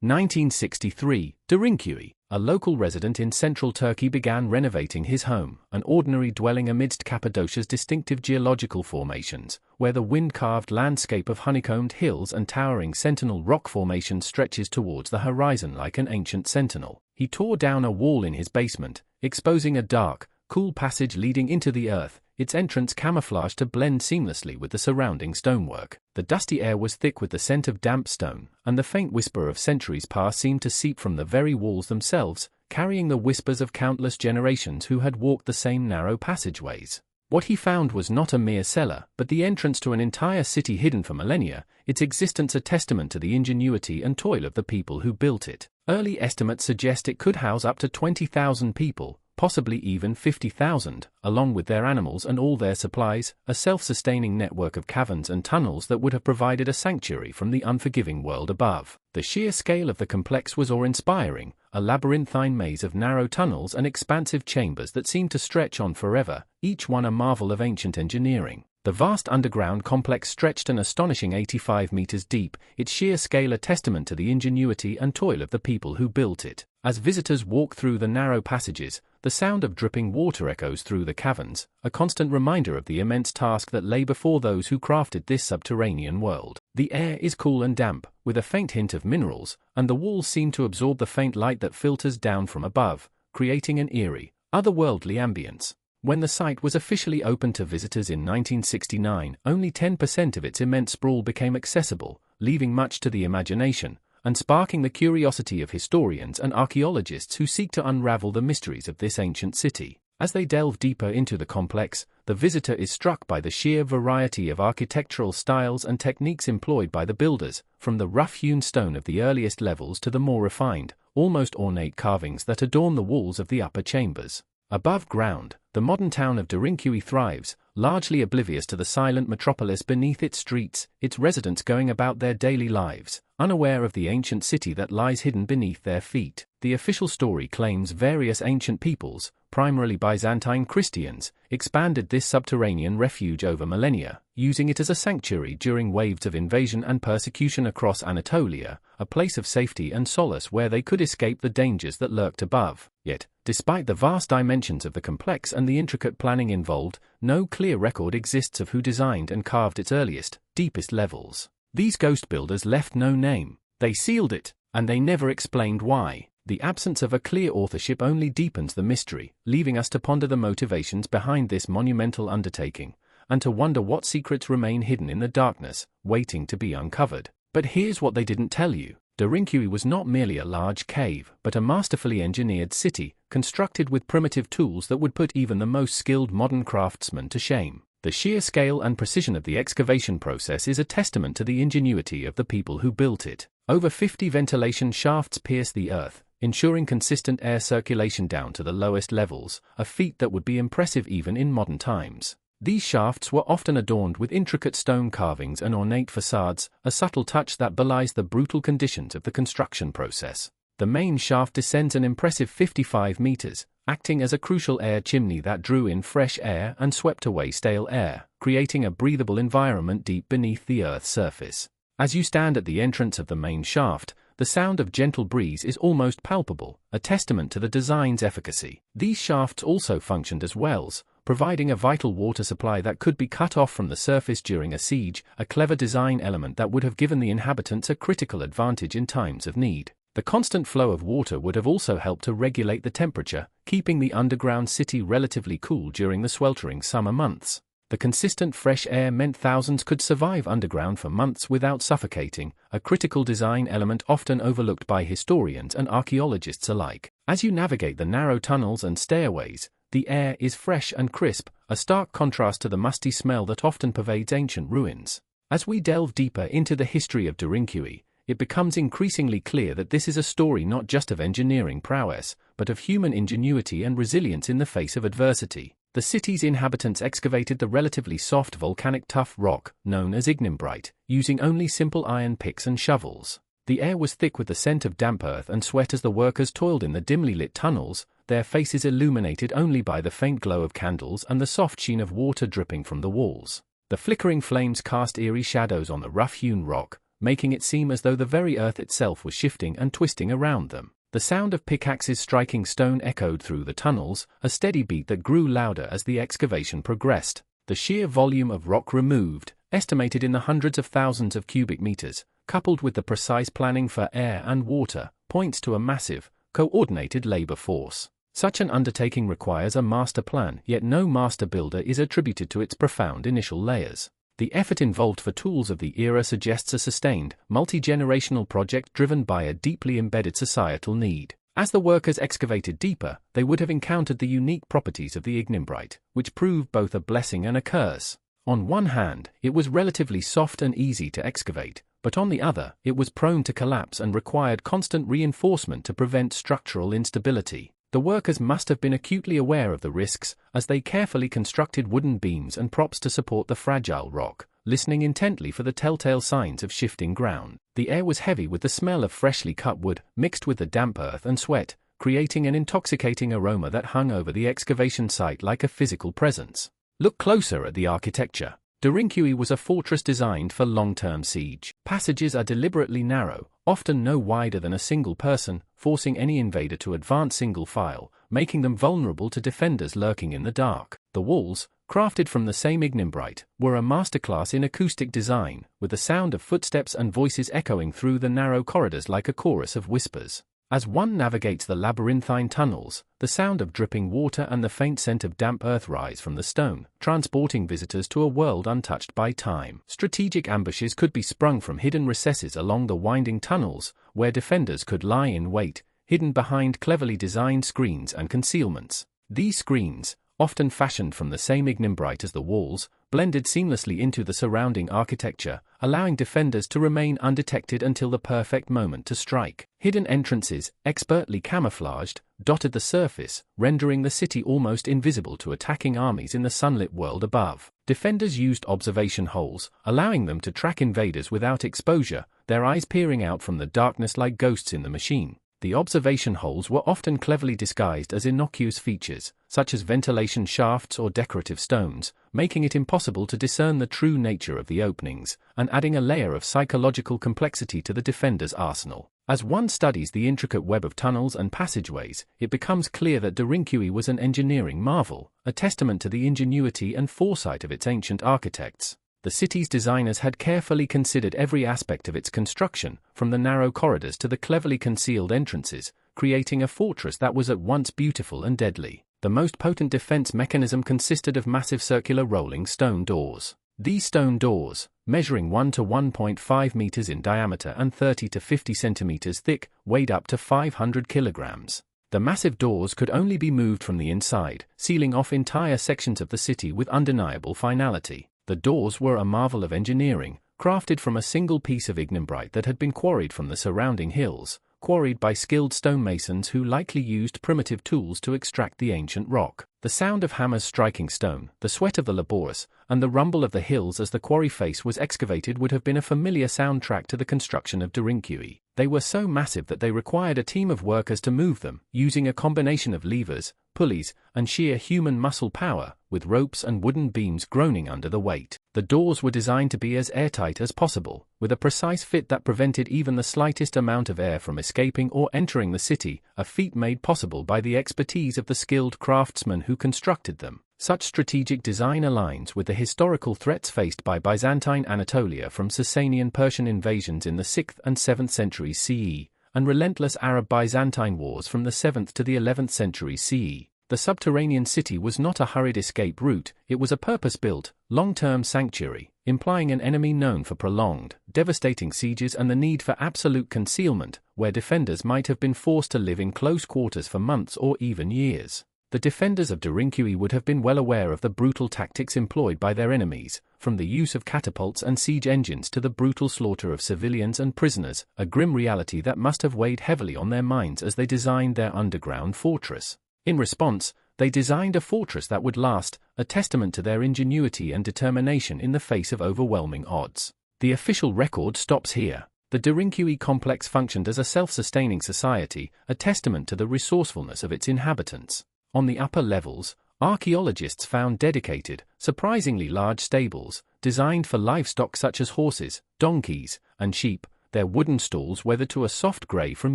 1963, Derinkuyu, a local resident in central Turkey, began renovating his home, an ordinary dwelling amidst Cappadocia's distinctive geological formations, where the wind-carved landscape of honeycombed hills and towering sentinel rock formations stretches towards the horizon like an ancient sentinel. He tore down a wall in his basement, exposing a dark, cool passage leading into the earth, its entrance camouflaged to blend seamlessly with the surrounding stonework. The dusty air was thick with the scent of damp stone, and the faint whisper of centuries past seemed to seep from the very walls themselves, carrying the whispers of countless generations who had walked the same narrow passageways. What he found was not a mere cellar, but the entrance to an entire city hidden for millennia, its existence a testament to the ingenuity and toil of the people who built it. Early estimates suggest it could house up to 20,000 people, possibly even 50,000, along with their animals and all their supplies, a self-sustaining network of caverns and tunnels that would have provided a sanctuary from the unforgiving world above. The sheer scale of the complex was awe-inspiring, a labyrinthine maze of narrow tunnels and expansive chambers that seemed to stretch on forever, each one a marvel of ancient engineering. The vast underground complex stretched an astonishing 85 meters deep, its sheer scale a testament to the ingenuity and toil of the people who built it. As visitors walk through the narrow passages, the sound of dripping water echoes through the caverns, a constant reminder of the immense task that lay before those who crafted this subterranean world. The air is cool and damp, with a faint hint of minerals, and the walls seem to absorb the faint light that filters down from above, creating an eerie, otherworldly ambience. When the site was officially opened to visitors in 1969, only 10% of its immense sprawl became accessible, leaving much to the imagination, and sparking the curiosity of historians and archaeologists who seek to unravel the mysteries of this ancient city. As they delve deeper into the complex, the visitor is struck by the sheer variety of architectural styles and techniques employed by the builders, from the rough-hewn stone of the earliest levels to the more refined, almost ornate carvings that adorn the walls of the upper chambers. Above ground, the modern town of Derinkuyu thrives, largely oblivious to the silent metropolis beneath its streets, its residents going about their daily lives, unaware of the ancient city that lies hidden beneath their feet. The official story claims various ancient peoples, primarily Byzantine Christians, expanded this subterranean refuge over millennia, using it as a sanctuary during waves of invasion and persecution across Anatolia, a place of safety and solace where they could escape the dangers that lurked above. Yet, despite the vast dimensions of the complex and the intricate planning involved, no clear record exists of who designed and carved its earliest, deepest levels. These ghost builders left no name. They sealed it, and they never explained why. The absence of a clear authorship only deepens the mystery, leaving us to ponder the motivations behind this monumental undertaking, and to wonder what secrets remain hidden in the darkness, waiting to be uncovered. But here's what they didn't tell you. Derinkuyu was not merely a large cave, but a masterfully engineered city, constructed with primitive tools that would put even the most skilled modern craftsmen to shame. The sheer scale and precision of the excavation process is a testament to the ingenuity of the people who built it. Over 50 ventilation shafts pierce the earth, ensuring consistent air circulation down to the lowest levels, a feat that would be impressive even in modern times. These shafts were often adorned with intricate stone carvings and ornate facades, a subtle touch that belies the brutal conditions of the construction process. The main shaft descends an impressive 55 meters, acting as a crucial air chimney that drew in fresh air and swept away stale air, creating a breathable environment deep beneath the Earth's surface. As you stand at the entrance of the main shaft, the sound of gentle breeze is almost palpable, a testament to the design's efficacy. These shafts also functioned as wells, providing a vital water supply that could be cut off from the surface during a siege, a clever design element that would have given the inhabitants a critical advantage in times of need. The constant flow of water would have also helped to regulate the temperature, keeping the underground city relatively cool during the sweltering summer months. The consistent fresh air meant thousands could survive underground for months without suffocating, a critical design element often overlooked by historians and archaeologists alike. As you navigate the narrow tunnels and stairways, the air is fresh and crisp, a stark contrast to the musty smell that often pervades ancient ruins. As we delve deeper into the history of Derinkuyu, it becomes increasingly clear that this is a story not just of engineering prowess, but of human ingenuity and resilience in the face of adversity. The city's inhabitants excavated the relatively soft volcanic tuff rock, known as ignimbrite, using only simple iron picks and shovels. The air was thick with the scent of damp earth and sweat as the workers toiled in the dimly lit tunnels, their faces illuminated only by the faint glow of candles and the soft sheen of water dripping from the walls. The flickering flames cast eerie shadows on the rough-hewn rock, making it seem as though the very earth itself was shifting and twisting around them. The sound of pickaxes striking stone echoed through the tunnels, a steady beat that grew louder as the excavation progressed. The sheer volume of rock removed, estimated in the hundreds of thousands of cubic meters, coupled with the precise planning for air and water, points to a massive, coordinated labor force. Such an undertaking requires a master plan, yet no master builder is attributed to its profound initial layers. The effort involved for tools of the era suggests a sustained, multi-generational project driven by a deeply embedded societal need. As the workers excavated deeper, they would have encountered the unique properties of the ignimbrite, which proved both a blessing and a curse. On one hand, it was relatively soft and easy to excavate, but on the other, it was prone to collapse and required constant reinforcement to prevent structural instability. The workers must have been acutely aware of the risks, as they carefully constructed wooden beams and props to support the fragile rock, listening intently for the telltale signs of shifting ground. The air was heavy with the smell of freshly cut wood, mixed with the damp earth and sweat, creating an intoxicating aroma that hung over the excavation site like a physical presence. Look closer at the architecture. Derinkuyu was a fortress designed for long-term siege. Passages are deliberately narrow, often no wider than a single person, forcing any invader to advance single file, making them vulnerable to defenders lurking in the dark. The walls, crafted from the same ignimbrite, were a masterclass in acoustic design, with the sound of footsteps and voices echoing through the narrow corridors like a chorus of whispers. As one navigates the labyrinthine tunnels, the sound of dripping water and the faint scent of damp earth rise from the stone, transporting visitors to a world untouched by time. Strategic ambushes could be sprung from hidden recesses along the winding tunnels, where defenders could lie in wait, hidden behind cleverly designed screens and concealments. These screens, often fashioned from the same ignimbrite as the walls, blended seamlessly into the surrounding architecture, allowing defenders to remain undetected until the perfect moment to strike. Hidden entrances, expertly camouflaged, dotted the surface, rendering the city almost invisible to attacking armies in the sunlit world above. Defenders used observation holes, allowing them to track invaders without exposure, their eyes peering out from the darkness like ghosts in the machine. The observation holes were often cleverly disguised as innocuous features, such as ventilation shafts or decorative stones, making it impossible to discern the true nature of the openings, and adding a layer of psychological complexity to the defender's arsenal. As one studies the intricate web of tunnels and passageways, it becomes clear that Derinkuyu was an engineering marvel, a testament to the ingenuity and foresight of its ancient architects. The city's designers had carefully considered every aspect of its construction, from the narrow corridors to the cleverly concealed entrances, creating a fortress that was at once beautiful and deadly. The most potent defense mechanism consisted of massive circular rolling stone doors. These stone doors, measuring 1 to 1.5 meters in diameter and 30 to 50 centimeters thick, weighed up to 500 kilograms. The massive doors could only be moved from the inside, sealing off entire sections of the city with undeniable finality. The doors were a marvel of engineering, crafted from a single piece of ignimbrite that had been quarried from the surrounding hills, quarried by skilled stonemasons who likely used primitive tools to extract the ancient rock. The sound of hammers striking stone, the sweat of the laborious, and the rumble of the hills as the quarry face was excavated would have been a familiar soundtrack to the construction of Derinkuyu. They were so massive that they required a team of workers to move them, using a combination of levers, pulleys, and sheer human muscle power, with ropes and wooden beams groaning under the weight. The doors were designed to be as airtight as possible, with a precise fit that prevented even the slightest amount of air from escaping or entering the city, a feat made possible by the expertise of the skilled craftsmen who constructed them. Such strategic design aligns with the historical threats faced by Byzantine Anatolia from Sasanian Persian invasions in the 6th and 7th centuries CE, and relentless Arab-Byzantine wars from the 7th to the 11th century CE. The subterranean city was not a hurried escape route, it was a purpose-built, long-term sanctuary, implying an enemy known for prolonged, devastating sieges and the need for absolute concealment, where defenders might have been forced to live in close quarters for months or even years. The defenders of Derinkuyu would have been well aware of the brutal tactics employed by their enemies, from the use of catapults and siege engines to the brutal slaughter of civilians and prisoners, a grim reality that must have weighed heavily on their minds as they designed their underground fortress. In response, they designed a fortress that would last, a testament to their ingenuity and determination in the face of overwhelming odds. The official record stops here. The Derinkuyu complex functioned as a self-sustaining society, a testament to the resourcefulness of its inhabitants. On the upper levels, Archaeologists found dedicated, surprisingly large stables, designed for livestock such as horses, donkeys, and sheep, their wooden stalls weathered to a soft grey from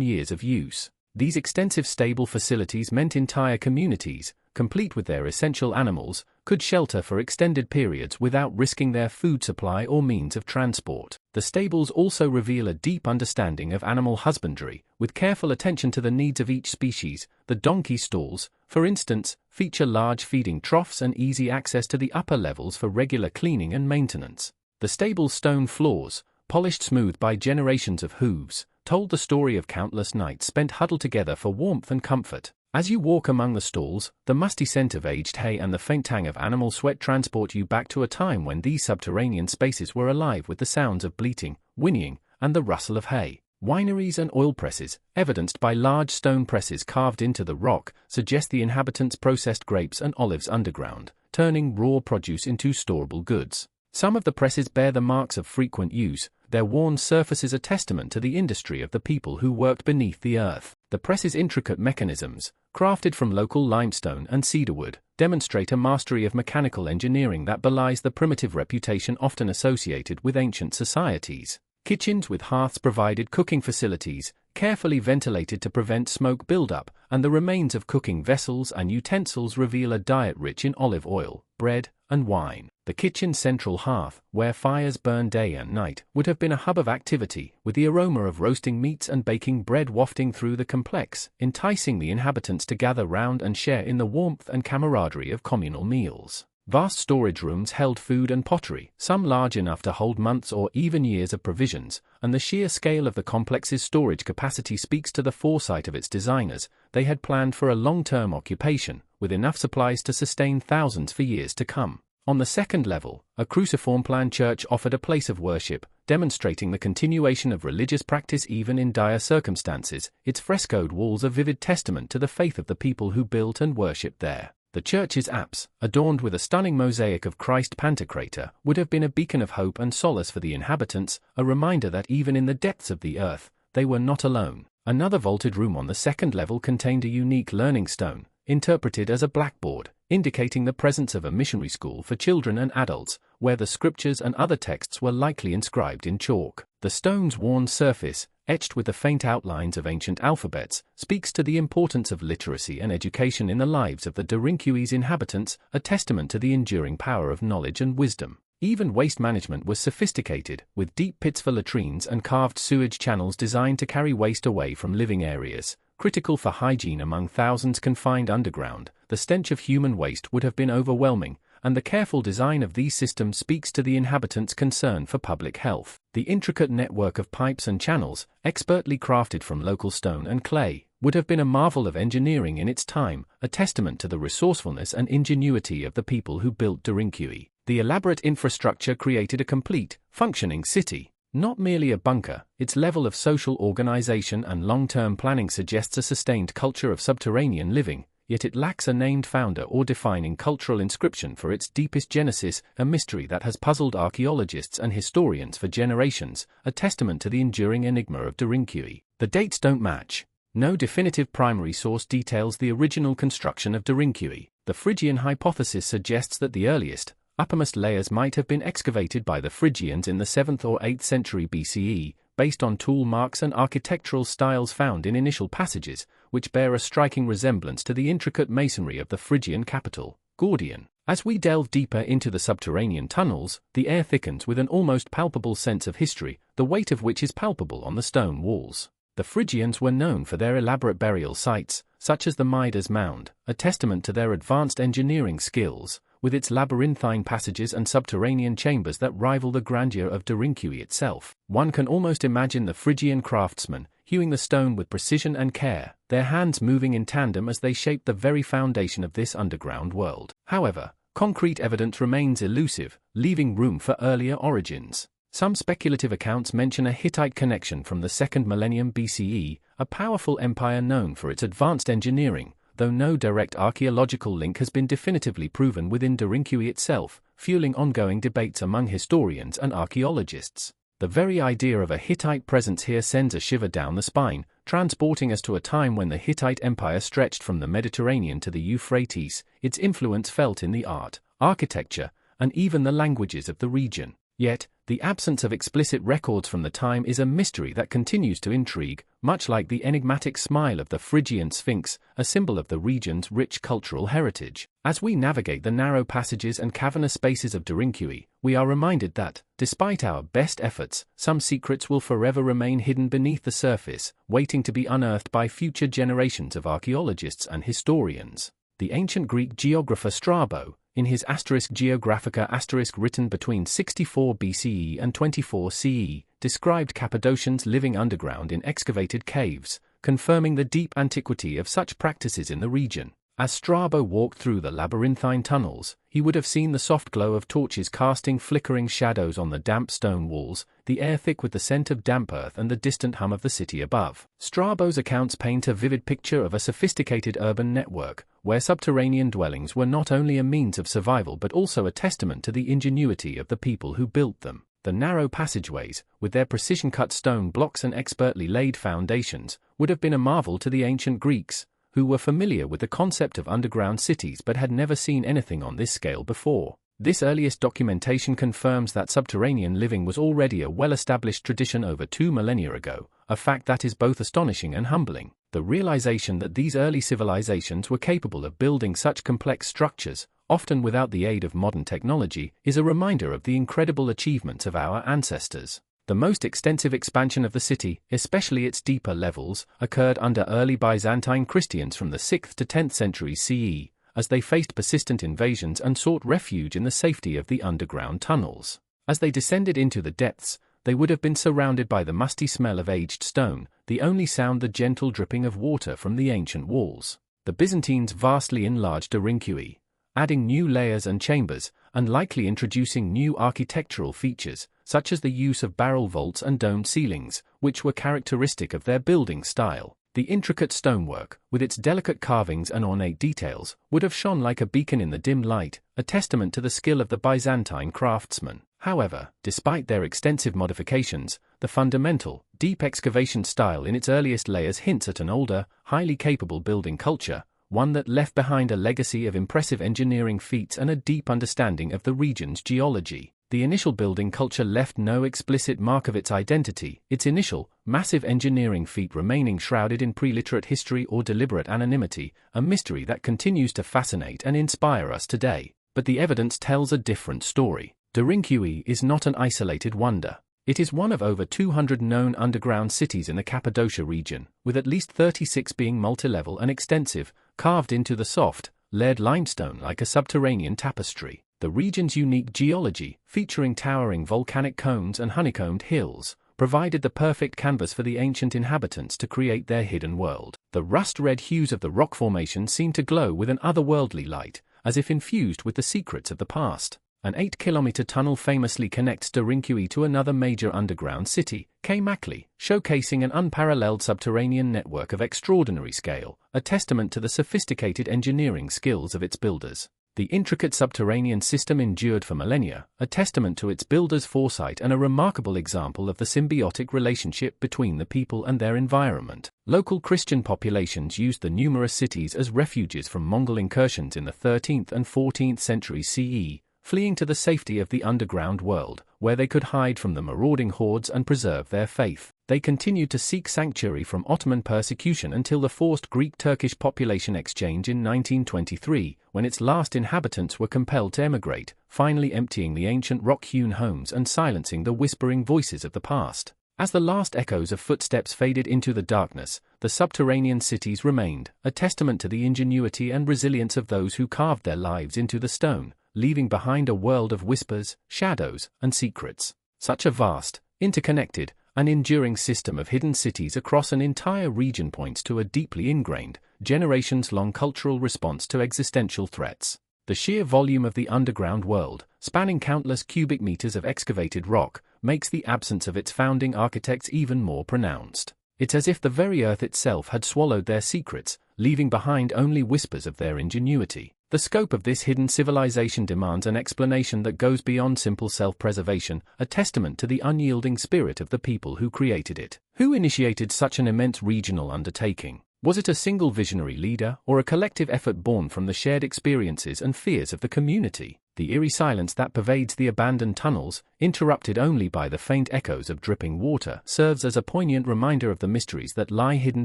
years of use. These extensive stable facilities meant entire communities, complete with their essential animals, could shelter for extended periods without risking their food supply or means of transport. The stables also reveal a deep understanding of animal husbandry, with careful attention to the needs of each species. The donkey stalls, for instance, feature large feeding troughs and easy access to the upper levels for regular cleaning and maintenance. The stable's stone floors, polished smooth by generations of hooves, told the story of countless nights spent huddled together for warmth and comfort. As you walk among the stalls, the musty scent of aged hay and the faint tang of animal sweat transport you back to a time when these subterranean spaces were alive with the sounds of bleating, whinnying, and the rustle of hay. Wineries and oil presses, evidenced by large stone presses carved into the rock, suggest the inhabitants processed grapes and olives underground, turning raw produce into storable goods. Some of the presses bear the marks of frequent use, their worn surfaces a testament to the industry of the people who worked beneath the earth. The press's intricate mechanisms, crafted from local limestone and cedarwood, demonstrate a mastery of mechanical engineering that belies the primitive reputation often associated with ancient societies. Kitchens with hearths provided cooking facilities, carefully ventilated to prevent smoke buildup, and the remains of cooking vessels and utensils reveal a diet rich in olive oil, bread, and wine. The kitchen's central hearth, where fires burn day and night, would have been a hub of activity, with the aroma of roasting meats and baking bread wafting through the complex, enticing the inhabitants to gather round and share in the warmth and camaraderie of communal meals. Vast storage rooms held food and pottery, some large enough to hold months or even years of provisions, and the sheer scale of the complex's storage capacity speaks to the foresight of its designers. They had planned for a long-term occupation, with enough supplies to sustain thousands for years to come. On the second level, a cruciform-plan church offered a place of worship, demonstrating the continuation of religious practice even in dire circumstances. Its frescoed walls a vivid testament to the faith of the people who built and worshipped there. The church's apse, adorned with a stunning mosaic of Christ Pantocrator, would have been a beacon of hope and solace for the inhabitants, a reminder that even in the depths of the earth, they were not alone. Another vaulted room on the second level contained a unique learning stone, interpreted as a blackboard, indicating the presence of a missionary school for children and adults, where the scriptures and other texts were likely inscribed in chalk. The stone's worn surface, etched with the faint outlines of ancient alphabets, speaks to the importance of literacy and education in the lives of the Derinkuyu's inhabitants, a testament to the enduring power of knowledge and wisdom. Even waste management was sophisticated, with deep pits for latrines and carved sewage channels designed to carry waste away from living areas. Critical for hygiene among thousands confined underground, the stench of human waste would have been overwhelming, and the careful design of these systems speaks to the inhabitants' concern for public health. The intricate network of pipes and channels, expertly crafted from local stone and clay, would have been a marvel of engineering in its time, a testament to the resourcefulness and ingenuity of the people who built Derinkuyu. The elaborate infrastructure created a complete, functioning city. Not merely a bunker, its level of social organization and long-term planning suggests a sustained culture of subterranean living, yet it lacks a named founder or defining cultural inscription for its deepest genesis, a mystery that has puzzled archaeologists and historians for generations, a testament to the enduring enigma of Derinkuyu. The dates don't match. No definitive primary source details the original construction of Derinkuyu. The Phrygian hypothesis suggests that the earliest, uppermost layers might have been excavated by the Phrygians in the 7th or 8th century BCE, based on tool marks and architectural styles found in initial passages, which bear a striking resemblance to the intricate masonry of the Phrygian capital, Gordion. As we delve deeper into the subterranean tunnels, the air thickens with an almost palpable sense of history, the weight of which is palpable on the stone walls. The Phrygians were known for their elaborate burial sites, such as the Midas Mound, a testament to their advanced engineering skills, with its labyrinthine passages and subterranean chambers that rival the grandeur of Derinkuyu itself. One can almost imagine the Phrygian craftsmen, hewing the stone with precision and care, their hands moving in tandem as they shaped the very foundation of this underground world. However, concrete evidence remains elusive, leaving room for earlier origins. Some speculative accounts mention a Hittite connection from the 2nd millennium BCE, a powerful empire known for its advanced engineering, though no direct archaeological link has been definitively proven within Derinkuyu itself, fueling ongoing debates among historians and archaeologists. The very idea of a Hittite presence here sends a shiver down the spine, transporting us to a time when the Hittite Empire stretched from the Mediterranean to the Euphrates, its influence felt in the art, architecture, and even the languages of the region. Yet, the absence of explicit records from the time is a mystery that continues to intrigue, much like the enigmatic smile of the Phrygian Sphinx, a symbol of the region's rich cultural heritage. As we navigate the narrow passages and cavernous spaces of Derinkuyu, we are reminded that, despite our best efforts, some secrets will forever remain hidden beneath the surface, waiting to be unearthed by future generations of archaeologists and historians. The ancient Greek geographer Strabo, in his Geographica written between 64 BCE and 24 CE, described Cappadocians living underground in excavated caves, confirming the deep antiquity of such practices in the region. As Strabo walked through the labyrinthine tunnels, he would have seen the soft glow of torches casting flickering shadows on the damp stone walls, the air thick with the scent of damp earth and the distant hum of the city above. Strabo's accounts paint a vivid picture of a sophisticated urban network, where subterranean dwellings were not only a means of survival but also a testament to the ingenuity of the people who built them. The narrow passageways, with their precision-cut stone blocks and expertly laid foundations, would have been a marvel to the ancient Greeks, who were familiar with the concept of underground cities but had never seen anything on this scale before. This earliest documentation confirms that subterranean living was already a well-established tradition over 2 millennia ago, a fact that is both astonishing and humbling. The realization that these early civilizations were capable of building such complex structures, often without the aid of modern technology, is a reminder of the incredible achievements of our ancestors. The most extensive expansion of the city, especially its deeper levels, occurred under early Byzantine Christians from the 6th to 10th centuries CE, as they faced persistent invasions and sought refuge in the safety of the underground tunnels. As they descended into the depths, they would have been surrounded by the musty smell of aged stone, the only sound the gentle dripping of water from the ancient walls. The Byzantines vastly enlarged Derinkuyu, adding new layers and chambers, and likely introducing new architectural features, such as the use of barrel vaults and domed ceilings, which were characteristic of their building style. The intricate stonework, with its delicate carvings and ornate details, would have shone like a beacon in the dim light, a testament to the skill of the Byzantine craftsmen. However, despite their extensive modifications, the fundamental, deep excavation style in its earliest layers hints at an older, highly capable building culture, one that left behind a legacy of impressive engineering feats and a deep understanding of the region's geology. The initial building culture left no explicit mark of its identity, its initial, massive engineering feat remaining shrouded in pre-literate history or deliberate anonymity, a mystery that continues to fascinate and inspire us today. But the evidence tells a different story. Derinkuyu is not an isolated wonder. It is one of over 200 known underground cities in the Cappadocia region, with at least 36 being multilevel and extensive, carved into the soft, layered limestone like a subterranean tapestry. The region's unique geology, featuring towering volcanic cones and honeycombed hills, provided the perfect canvas for the ancient inhabitants to create their hidden world. The rust-red hues of the rock formation seem to glow with an otherworldly light, as if infused with the secrets of the past. An 8-kilometer tunnel famously connects Derinkuyu to another major underground city, Makli, showcasing an unparalleled subterranean network of extraordinary scale, a testament to the sophisticated engineering skills of its builders. The intricate subterranean system endured for millennia, a testament to its builders' foresight and a remarkable example of the symbiotic relationship between the people and their environment. Local Christian populations used the numerous cities as refuges from Mongol incursions in the 13th and 14th centuries CE, fleeing to the safety of the underground world, where they could hide from the marauding hordes and preserve their faith. They continued to seek sanctuary from Ottoman persecution until the forced Greek-Turkish population exchange in 1923, when its last inhabitants were compelled to emigrate, finally emptying the ancient rock-hewn homes and silencing the whispering voices of the past. As the last echoes of footsteps faded into the darkness, the subterranean cities remained, a testament to the ingenuity and resilience of those who carved their lives into the stone, leaving behind a world of whispers, shadows, and secrets. Such a vast, interconnected, and enduring system of hidden cities across an entire region points to a deeply ingrained, generations-long cultural response to existential threats. The sheer volume of the underground world, spanning countless cubic meters of excavated rock, makes the absence of its founding architects even more pronounced. It's as if the very earth itself had swallowed their secrets, leaving behind only whispers of their ingenuity. The scope of this hidden civilization demands an explanation that goes beyond simple self-preservation, a testament to the unyielding spirit of the people who created it. Who initiated such an immense regional undertaking? Was it a single visionary leader, or a collective effort born from the shared experiences and fears of the community? The eerie silence that pervades the abandoned tunnels, interrupted only by the faint echoes of dripping water, serves as a poignant reminder of the mysteries that lie hidden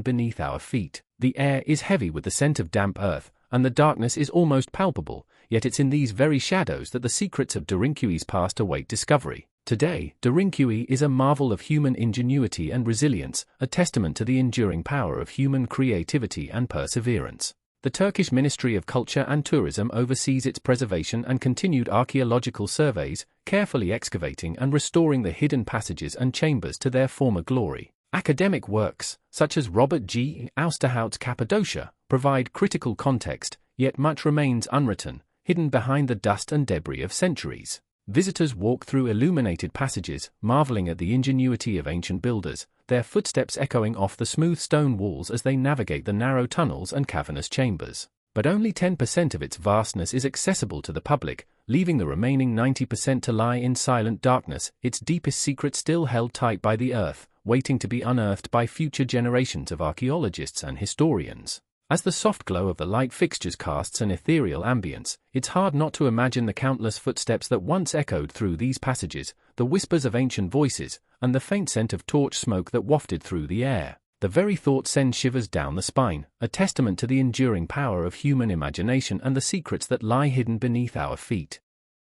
beneath our feet. The air is heavy with the scent of damp earth, and the darkness is almost palpable, yet it's in these very shadows that the secrets of Derinkuyu's past await discovery. Today, Derinkuyu is a marvel of human ingenuity and resilience, a testament to the enduring power of human creativity and perseverance. The Turkish Ministry of Culture and Tourism oversees its preservation and continued archaeological surveys, carefully excavating and restoring the hidden passages and chambers to their former glory. Academic works, such as Robert G. Ousterhout's Cappadocia, provide critical context, yet much remains unwritten, hidden behind the dust and debris of centuries. Visitors walk through illuminated passages, marveling at the ingenuity of ancient builders, their footsteps echoing off the smooth stone walls as they navigate the narrow tunnels and cavernous chambers. But only 10% of its vastness is accessible to the public, leaving the remaining 90% to lie in silent darkness, its deepest secret still held tight by the earth, waiting to be unearthed by future generations of archaeologists and historians. As the soft glow of the light fixtures casts an ethereal ambience, it's hard not to imagine the countless footsteps that once echoed through these passages, the whispers of ancient voices, and the faint scent of torch smoke that wafted through the air. The very thought sends shivers down the spine, a testament to the enduring power of human imagination and the secrets that lie hidden beneath our feet.